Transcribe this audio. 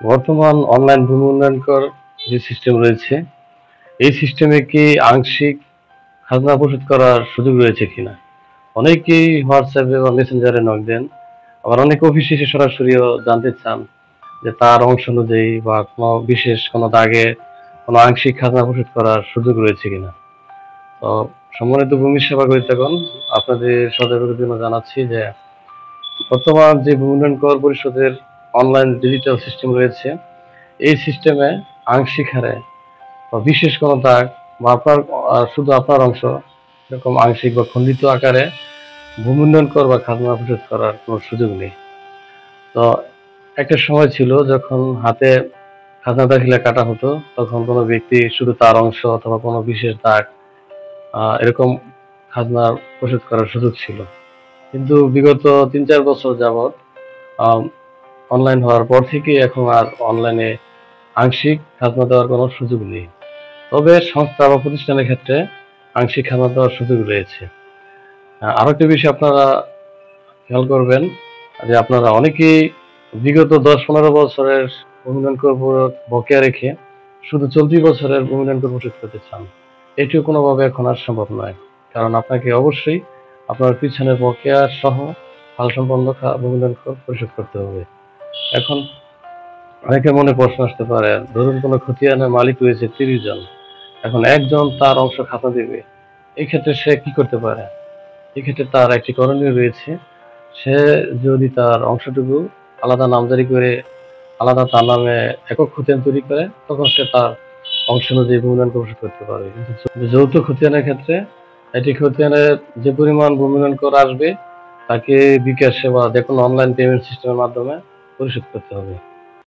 বর্তমান অনলাইন ভূমি উন্নয়নকর যে সিস্টেম রয়েছে, এই সিস্টেমে কি আংশিক খাজনা পরিশোধ করার সুযোগ রয়েছে কিনা? অনেকেই হোয়াটসঅ্যাপে বা মেসেঞ্জারে নক দেন, আবার অনেকে অফিসে এসে সরাসরিও জানতে চান যে তার অংশ অনুযায়ী বা কোনো বিশেষ কোনো দাগে কোনো আংশিক খাজনা পরিশোধ করার সুযোগ রয়েছে কিনা। তো সম্মানিত ভূমি সেবা গ্রহীতাগণ, আপনাদের সতর্কের জন্য জানাচ্ছি যে বর্তমান যে ভূমি উন্নয়ন কর পরিষদের অনলাইন ডিজিটাল সিস্টেম রয়েছে, এই সিস্টেমে আংশিক হারে বা বিশেষ কোনো দাগ বা আপনার শুধু আপনার অংশ এরকম আংশিক বা খণ্ডিত আকারে ভূমি উন্নয়ন কর বা খাজনা পরিশোধ করার কোনো সুযোগ নেই। তো একটা সময় ছিল যখন হাতে খাজনা দাখিলা কাটা হতো, তখন কোনো ব্যক্তি শুধু তার অংশ অথবা কোনো বিশেষ দাগ এরকম খাজনা পরিশোধ করার সুযোগ ছিল। কিন্তু বিগত ৩-৪ বছর যাবৎ অনলাইন হওয়ার পর থেকে এখন আর অনলাইনে আংশিক খাজনা দেওয়ার কোনো সুযোগ নেই। তবে সংস্থা বা প্রতিষ্ঠানের ক্ষেত্রে আংশিক খাজনা দেওয়ার সুযোগ রয়েছে। আরো একটা বিষয় আপনারা খেয়াল করবেন যে আপনারা অনেকেই বিগত ১০-১৫ বছরের ভূমি কর বকেয়া রেখে শুধু চলতি বছরের ভূমি কর পরিশোধ করতে চান। এটিও কোনোভাবে এখন আর সম্ভব নয়। কারণ আপনাকে অবশ্যই আপনার পিছনের বকেয়া সহ হাল সম্পন্ন ভূমি কর পরিশোধ করতে হবে। এখন অনেকের মনে প্রশ্ন আসতে পারে, ধরুন কোনো খতিয়ানের মালিক রয়েছে ৩০ জন, এখন একজন তার অংশ খাতা দেবে, এই ক্ষেত্রে সে কি করতে পারে? এক্ষেত্রে তার একটি করণীয় রয়েছে। সে যদি তার অংশটুকু আলাদা নামজারি করে আলাদা তার নামে একক খতিয়ান তৈরি করে, তখন সে তার অংশ অনুযায়ী ভূমি উন্নয়ন পরিশোধ করতে পারবে। কিন্তু যৌথ খতিয়ানের ক্ষেত্রে এটি খতিয়ানের যে পরিমাণ ভূমি উন্নয়ন কর আসবে তাকে বিকাশে বা যে কোনো অনলাইন পেমেন্ট সিস্টেমের মাধ্যমে পরিশোধ করতে হবে।